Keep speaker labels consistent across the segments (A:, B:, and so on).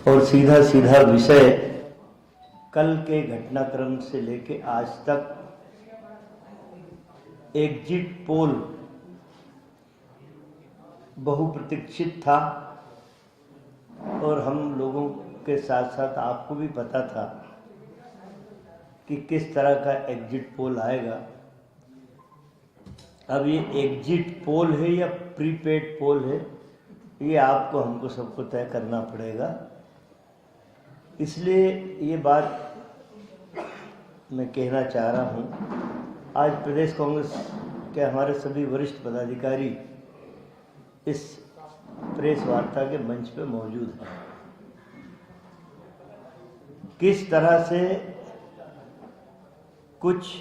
A: और सीधा सीधा विषय कल के घटनाक्रम से लेके आज तक एग्जिट पोल बहुप्रतीक्षित था और हम लोगों के साथ साथ आपको भी पता था कि किस तरह का एग्जिट पोल आएगा। अब ये एग्जिट पोल है या प्रीपेड पोल है, ये आपको हमको सबको तय करना पड़ेगा। इसलिए ये बात मैं कहना चाह रहा हूँ। आज प्रदेश कांग्रेस के हमारे सभी वरिष्ठ पदाधिकारी इस प्रेस वार्ता के मंच पे मौजूद हैं। किस तरह से कुछ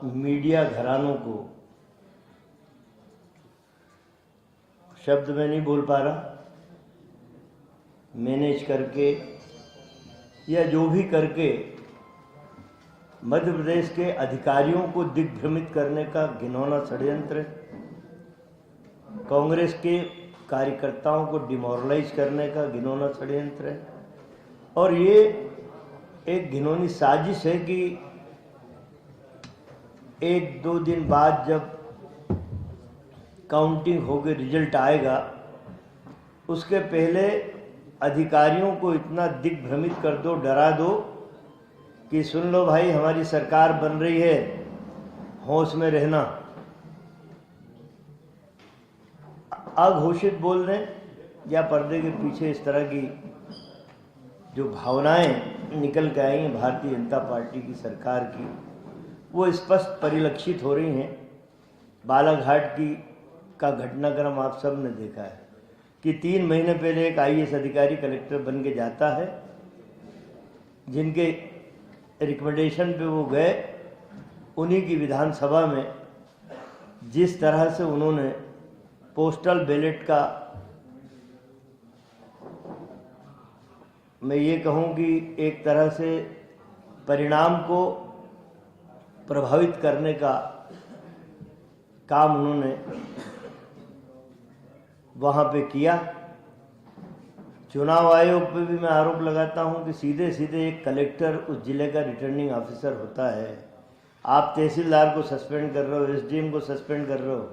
A: मीडिया घरानों को, शब्द में नहीं बोल पा रहा, मैनेज करके या जो भी करके मध्य प्रदेश के अधिकारियों को दिग्भ्रमित करने का घिनौना षड्यंत्र, कांग्रेस के कार्यकर्ताओं को डिमोरलाइज करने का घिनौना षड्यंत्र है। और ये एक घिनौनी साजिश है कि एक दो दिन बाद जब काउंटिंग होकर रिजल्ट आएगा, उसके पहले अधिकारियों को इतना दिग्भ्रमित कर दो, डरा दो कि सुन लो भाई, हमारी सरकार बन रही है, होश में रहना। अघोषित बोल दें या पर्दे के पीछे इस तरह की जो भावनाएं निकल के आई हैं भारतीय जनता पार्टी की सरकार की, वो स्पष्ट परिलक्षित हो रही हैं। बालाघाट का घटनाक्रम आप सब ने देखा है कि 3 महीने पहले एक IAS अधिकारी कलेक्टर बन के जाता है, जिनके रिकमेंडेशन पे वो गए, उन्हीं की विधानसभा में जिस तरह से उन्होंने पोस्टल बैलेट का, मैं ये कहूँ कि एक तरह से परिणाम को प्रभावित करने का काम उन्होंने वहाँ पे किया। चुनाव आयोग पे भी मैं आरोप लगाता हूँ कि सीधे सीधे एक कलेक्टर उस जिले का रिटर्निंग ऑफिसर होता है, आप तहसीलदार को सस्पेंड कर रहे हो, SDM को सस्पेंड कर रहे हो,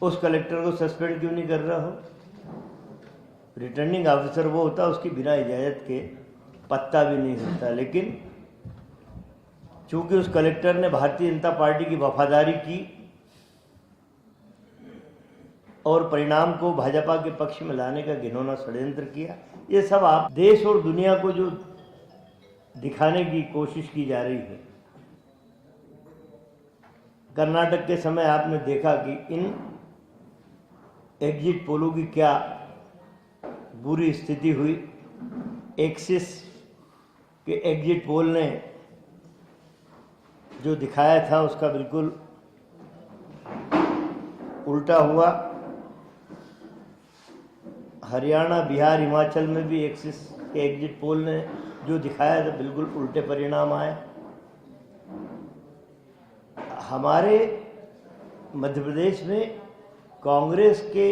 A: उस कलेक्टर को सस्पेंड क्यों नहीं कर रहे हो? रिटर्निंग ऑफिसर वो होता है, उसकी बिना इजाज़त के पत्ता भी नहीं होता। लेकिन चूंकि उस कलेक्टर ने भारतीय जनता पार्टी की वफादारी की और परिणाम को भाजपा के पक्ष में लाने का घिनौना षड्यंत्र किया, ये सब आप देश और दुनिया को जो दिखाने की कोशिश की जा रही है। कर्नाटक के समय आपने देखा कि इन एग्जिट पोलों की क्या बुरी स्थिति हुई। एक्सिस के एग्जिट पोल ने जो दिखाया था उसका बिल्कुल उल्टा हुआ। हरियाणा, बिहार, हिमाचल में भी एक्सिस के एग्जिट पोल ने जो दिखाया था बिल्कुल उल्टे परिणाम आए। हमारे मध्य प्रदेश में कांग्रेस के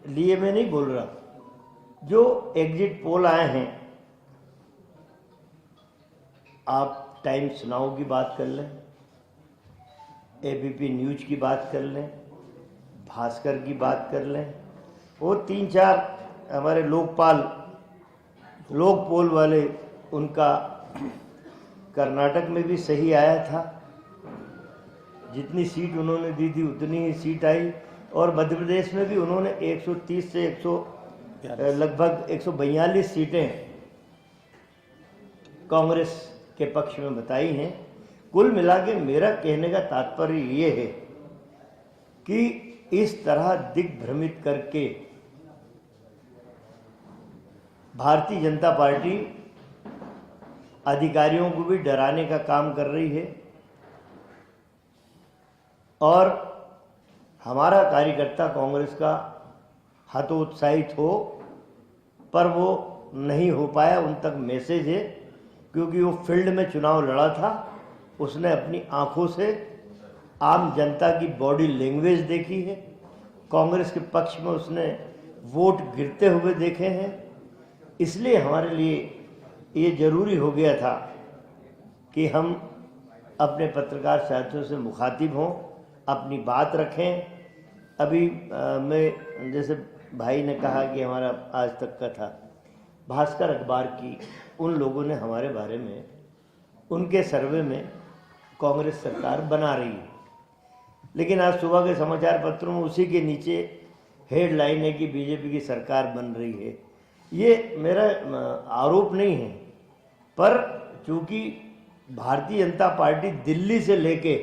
A: लिए मैं नहीं बोल रहा, जो एग्जिट पोल आए हैं, आप टाइम्स नाउ की बात कर लें, ABP न्यूज की बात कर लें, भास्कर की बात कर लें, और 3-4 हमारे लोक पोल वाले, उनका कर्नाटक में भी सही आया था। जितनी सीट उन्होंने दी थी उतनी ही सीट आई। और मध्य प्रदेश में भी उन्होंने 130 से लगभग 142 सीटें कांग्रेस के पक्ष में बताई हैं। कुल मिला के मेरा कहने का तात्पर्य ये है कि इस तरह दिग्भ्रमित करके भारतीय जनता पार्टी अधिकारियों को भी डराने का काम कर रही है। और हमारा कार्यकर्ता कांग्रेस का हतोत्साहित हो, पर वो नहीं हो पाया। उन तक मैसेज है, क्योंकि वो फील्ड में चुनाव लड़ा था, उसने अपनी आंखों से आम जनता की बॉडी लैंग्वेज देखी है। कांग्रेस के पक्ष में उसने वोट गिरते हुए देखे हैं। इसलिए हमारे लिए ये जरूरी हो गया था कि हम अपने पत्रकार साथियों से मुखातिब हों, अपनी बात रखें। अभी मैं जैसे भाई ने कहा कि हमारा आज तक का था, भास्कर अखबार की उन लोगों ने हमारे बारे में, उनके सर्वे में कांग्रेस सरकार बना रही है, लेकिन आज सुबह के समाचार पत्रों में उसी के नीचे हेडलाइन है कि बीजेपी की सरकार बन रही है। ये मेरा आरोप नहीं है, पर चूंकि भारतीय जनता पार्टी दिल्ली से लेके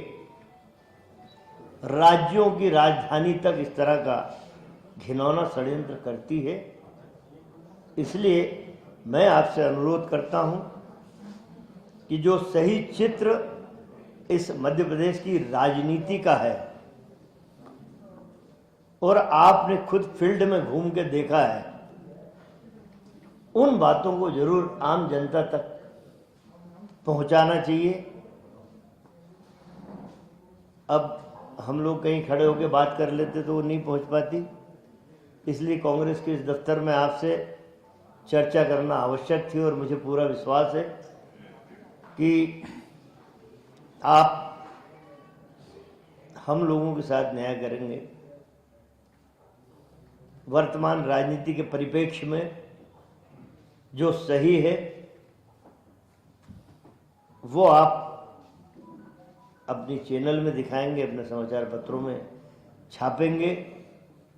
A: राज्यों की राजधानी तक इस तरह का घिनौना षड्यंत्र करती है, इसलिए मैं आपसे अनुरोध करता हूं कि जो सही चित्र इस मध्य प्रदेश की राजनीति का है, और आपने खुद फील्ड में घूम के देखा है, उन बातों को जरूर आम जनता तक पहुंचाना चाहिए। अब हम लोग कहीं खड़े होकर बात कर लेते तो वो नहीं पहुंच पाती, इसलिए कांग्रेस के इस दफ्तर में आपसे चर्चा करना आवश्यक थी, और मुझे पूरा विश्वास है कि आप हम लोगों के साथ न्याय करेंगे। वर्तमान राजनीति के परिप्रेक्ष्य में जो सही है वो आप अपनी चैनल में दिखाएंगे, अपने समाचार पत्रों में छापेंगे,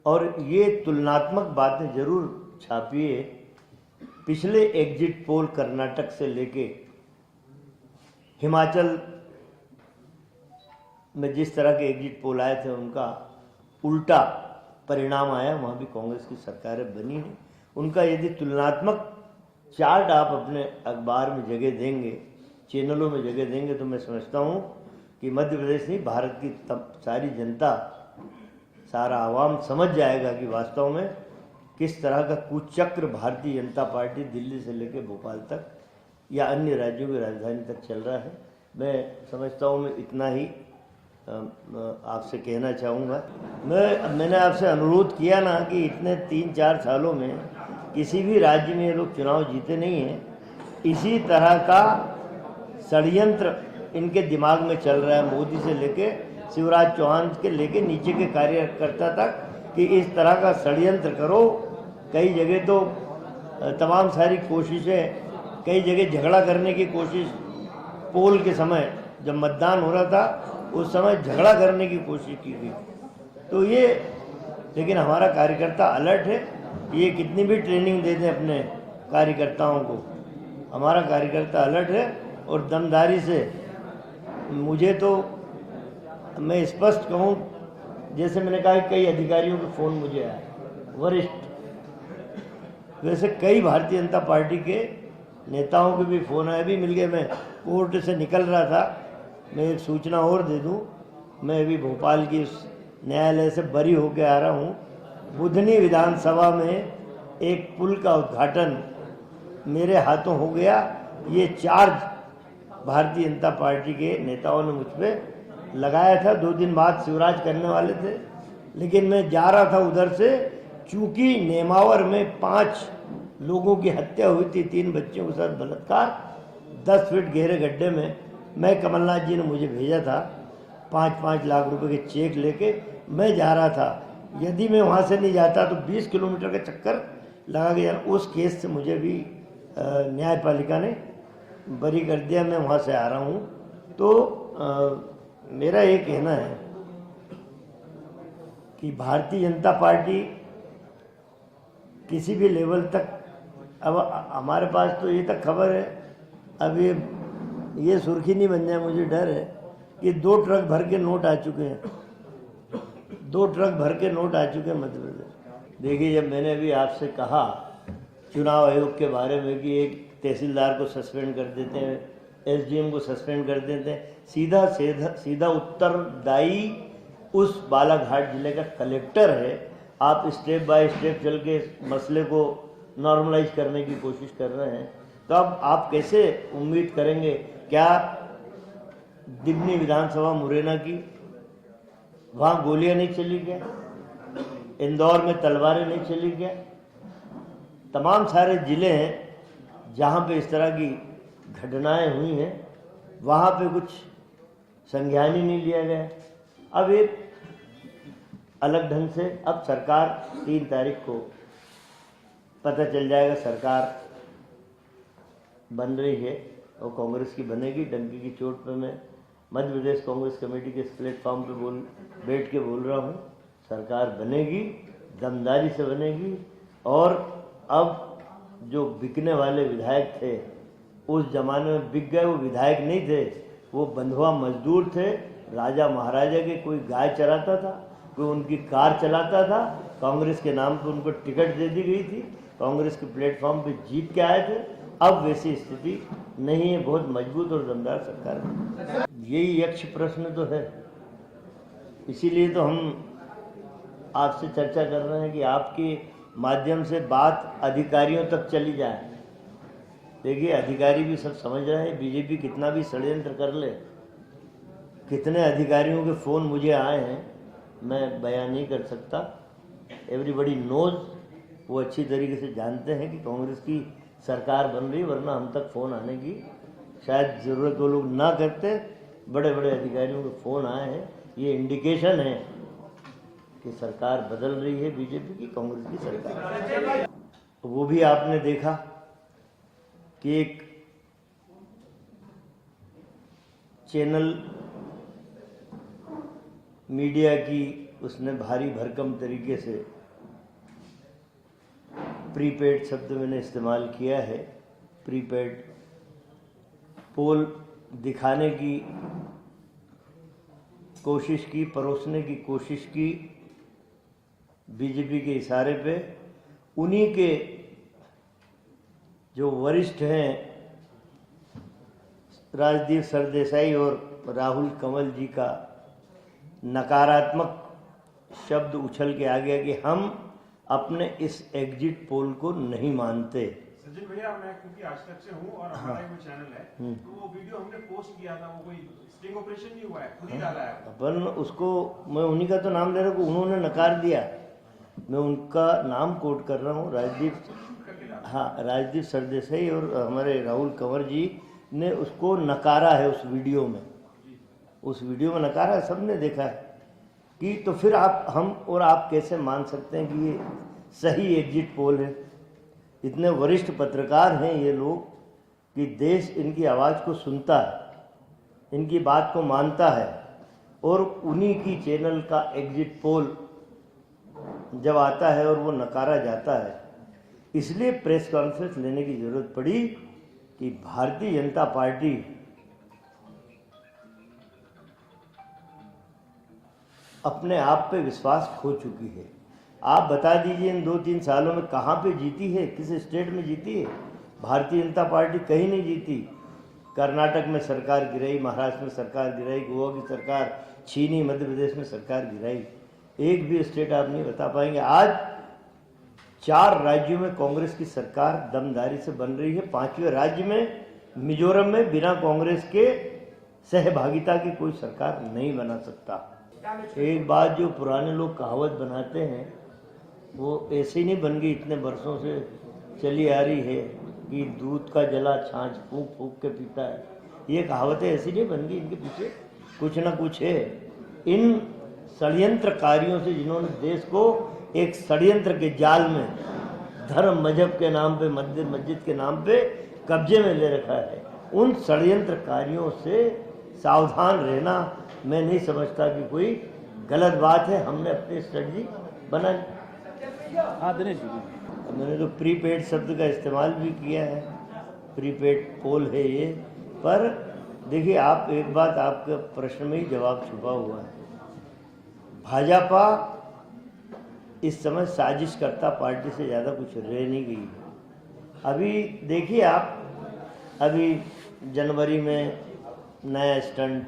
A: और ये तुलनात्मक बातें जरूर छापिए। पिछले एग्जिट पोल कर्नाटक से लेके हिमाचल में जिस तरह के एग्जिट पोल आए थे, उनका उल्टा परिणाम आया, वहाँ भी कांग्रेस की सरकारें बनी हैं। उनका यदि तुलनात्मक चार्ट आप अपने अखबार में जगह देंगे, चैनलों में जगह देंगे, तो मैं समझता हूँ कि मध्य प्रदेश नहीं, भारत की सारी जनता, सारा आवाम समझ जाएगा कि वास्तव में किस तरह का कुचक्र भारतीय जनता पार्टी दिल्ली से लेकर भोपाल तक या अन्य राज्यों की राजधानी तक चल रहा है। मैं समझता हूँ मैं इतना ही आपसे कहना चाहूँगा। मैंने आपसे अनुरोध किया ना कि इतने 3-4 सालों में किसी भी राज्य में ये लोग चुनाव जीते नहीं हैं। इसी तरह का षड्यंत्र इनके दिमाग में चल रहा है, मोदी से लेके शिवराज चौहान के लेके नीचे के कार्यकर्ता तक, कि इस तरह का षड्यंत्र करो। कई जगह तो तमाम सारी कोशिशें, कई जगह झगड़ा करने की कोशिश, पोल के समय जब मतदान हो रहा था उस समय झगड़ा करने की कोशिश की गई। तो ये, लेकिन हमारा कार्यकर्ता अलर्ट है। ये कितनी भी ट्रेनिंग दे दें अपने कार्यकर्ताओं को, हमारा कार्यकर्ता अलर्ट है और दमदारी से। मुझे तो मैं स्पष्ट कहूँ, जैसे मैंने कहा कई अधिकारियों के फ़ोन मुझे आए, वरिष्ठ, वैसे कई भारतीय जनता पार्टी के नेताओं के भी फ़ोन आए। भी मिल गए। मैं कोर्ट से निकल रहा था, मैं एक सूचना और दे दूं, मैं अभी भोपाल की न्यायालय से बरी होकर आ रहा हूं। बुधनी विधानसभा में एक पुल का उद्घाटन मेरे हाथों हो गया। ये चार्ज भारतीय जनता पार्टी के नेताओं ने मुझ पर लगाया था। 2 दिन बाद शिवराज करने वाले थे, लेकिन मैं जा रहा था उधर से, चूंकि नेमावर में 5 लोगों की हत्या हुई थी, 3 बच्चों के साथ बलात्कार, 10 फीट गहरे गड्ढे में। मैं, कमलनाथ जी ने मुझे भेजा था 5-5 लाख रुपए के चेक लेके, मैं जा रहा था। यदि मैं वहाँ से नहीं जाता तो 20 किलोमीटर का चक्कर लगा के जाना। उस केस से मुझे भी न्यायपालिका ने बरी कर दिया। मैं वहाँ से आ रहा हूँ। तो मेरा ये कहना है कि भारतीय जनता पार्टी किसी भी लेवल तक, अब हमारे पास तो ये तक खबर है, अब ये सुर्खी नहीं बन जाए, मुझे डर है कि 2 ट्रक भर के नोट आ चुके हैं। 2 ट्रक भर के नोट आ चुके हैं मध्य प्रदेश। देखिए, जब मैंने अभी आपसे कहा चुनाव आयोग के बारे में कि एक तहसीलदार को सस्पेंड कर देते हैं, एसडीएम को सस्पेंड कर देते हैं, सीधा उत्तरदायी उस बालाघाट जिले का कलेक्टर है। आप स्टेप बाय स्टेप चल के मसले को नॉर्मलाइज करने की कोशिश कर रहे हैं, तो अब आप कैसे उम्मीद करेंगे? क्या दिमनी विधानसभा मुरैना की, वहाँ गोलियां नहीं चली क्या? इंदौर में तलवारें नहीं चली क्या? तमाम सारे ज़िले हैं जहाँ पे इस तरह की घटनाएं हुई हैं, वहाँ पे कुछ संज्ञान ही नहीं लिया गया। अब एक अलग ढंग से अब सरकार 3 तारीख को पता चल जाएगा, सरकार बन रही है और कांग्रेस की बनेगी। डंकी की चोट पे मैं मध्य प्रदेश कांग्रेस कमेटी के इस प्लेटफॉर्म पे बैठ के बोल रहा हूँ, सरकार बनेगी, दमदारी से बनेगी। और अब जो बिकने वाले विधायक थे, उस जमाने में बिक गए, वो विधायक नहीं थे, वो बंधुआ मजदूर थे। राजा महाराजा के कोई गाय चराता था, कोई उनकी कार चलाता था, कांग्रेस के नाम पर उनको टिकट दे दी गई थी, कांग्रेस के प्लेटफॉर्म पे जीत के आए थे। अब वैसी स्थिति नहीं है, बहुत मजबूत और दमदार सरकार है। यही यक्ष प्रश्न तो है, इसीलिए तो हम आपसे चर्चा कर रहे हैं कि आपके माध्यम से बात अधिकारियों तक चली जाए। देखिए, अधिकारी भी सब समझ रहे हैं, बीजेपी कितना भी षड्यंत्र कर ले, कितने अधिकारियों के फ़ोन मुझे आए हैं मैं बयान नहीं कर सकता। एवरीबडी नोज, वो अच्छी तरीके से जानते हैं कि कांग्रेस की सरकार बन रही, वरना हम तक फ़ोन आने की शायद ज़रूरत वो लोग ना करते। बड़े बड़े अधिकारियों के फ़ोन आए हैं, ये इंडिकेशन है कि सरकार बदल रही है, बीजेपी की, कांग्रेस की सरकार। वो भी आपने देखा कि एक चैनल मीडिया की उसने भारी भरकम तरीके से प्रीपेड शब्द मैंने इस्तेमाल किया है, प्रीपेड पोल दिखाने की कोशिश की, परोसने की कोशिश की बीजेपी के इशारे पे। उन्हीं के जो वरिष्ठ हैं राजदीप सरदेसाई और राहुल कंवल जी का नकारात्मक शब्द उछल के आ गया कि हम अपने इस एग्जिट पोल को नहीं मानते।
B: सचिन भैया, मैं क्योंकि आज तक से हूँ और हमारा वो चैनल है, तो वो वीडियो हमने पोस्ट किया था, वो कोई स्टिंग ऑपरेशन नहीं हुआ है, खुद ही डाला है।
A: अपन उसको, मैं उन्हीं का तो नाम ले रहा हूँ, उन्होंने नकार दिया। मैं उनका नाम कोट कर रहा हूँ, राजदीप, हाँ, राजदीप सरदेसाई और हमारे राहुल कंवर जी ने उसको नकारा है उस वीडियो में। उस वीडियो में नकारा है, सबने देखा है कि तो फिर हम और आप कैसे मान सकते हैं कि ये सही एग्जिट पोल है। इतने वरिष्ठ पत्रकार हैं ये लोग कि देश इनकी आवाज़ को सुनता है, इनकी बात को मानता है, और उन्हीं की चैनल का एग्जिट पोल जब आता है और वो नकारा जाता है, इसलिए प्रेस कॉन्फ्रेंस लेने की ज़रूरत पड़ी कि भारतीय जनता पार्टी अपने आप पे विश्वास खो चुकी है। आप बता दीजिए इन 2-3 सालों में कहाँ पे जीती है, किस स्टेट में जीती है? भारतीय जनता पार्टी कहीं नहीं जीती। कर्नाटक में सरकार गिराई, महाराष्ट्र में सरकार गिराई, गोवा की सरकार छीनी, मध्य प्रदेश में सरकार गिराई, एक भी स्टेट आप नहीं बता पाएंगे। आज 4 राज्यों में कांग्रेस की सरकार दमदारी से बन रही है। 5वें राज्य में मिजोरम में बिना कांग्रेस के सहभागिता की कोई सरकार नहीं बना सकता। एक बात जो पुराने लोग कहावत बनाते हैं वो ऐसे ही नहीं बन गई, इतने वर्षों से चली आ रही है कि दूध का जला छाछ फूंक फूंक के पीता है। ये कहावतें ऐसी नहीं बन गई, इनके पीछे कुछ ना कुछ है। इन षड्यंत्रकारियों से, जिन्होंने देश को एक षड्यंत्र के जाल में धर्म मजहब के नाम पे, मंदिर मस्जिद के नाम पे कब्जे में ले रखा है, उन षड्यंत्रकारियों से सावधान रहना मैं नहीं समझता कि कोई गलत बात है। हमने अपनी स्ट्रेटजी बना ली।
C: हाँ दिनेश जी,
A: मैंने तो प्रीपेड शब्द का इस्तेमाल भी किया है, प्रीपेड पोल है ये। पर देखिए, आप एक बात, आपके प्रश्न में ही जवाब छुपा हुआ है। भाजपा इस समय साजिश करता पार्टी से ज़्यादा कुछ रह नहीं गई है। अभी देखिए आप, अभी जनवरी में नया स्टंट,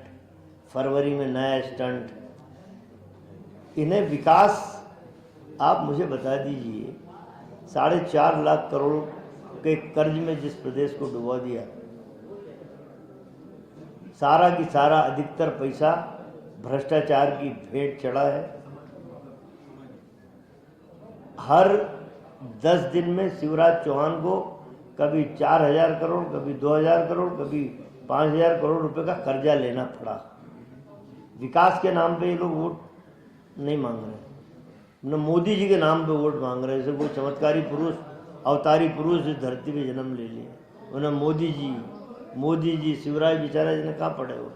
A: फरवरी में नया स्टंट, इन्हें विकास, आप मुझे बता दीजिए, 4.5 लाख करोड़ के कर्ज में जिस प्रदेश को डुबा दिया, सारा की सारा अधिकतर पैसा भ्रष्टाचार की भेंट चढ़ा है। हर 10 दिन में शिवराज चौहान को कभी 4000 करोड़, कभी 2000 करोड़, कभी 5000 करोड़ रुपए का कर्जा लेना पड़ा। विकास के नाम पे ये लोग वोट नहीं मांग रहे, न मोदी जी के नाम पे वोट मांग रहे। जैसे कोई चमत्कारी पुरुष, अवतारी पुरुष इस धरती पे जन्म ले लिए। उन्हें मोदी जी शिवराज बेचारा जी ने कहाँ पढ़े हो।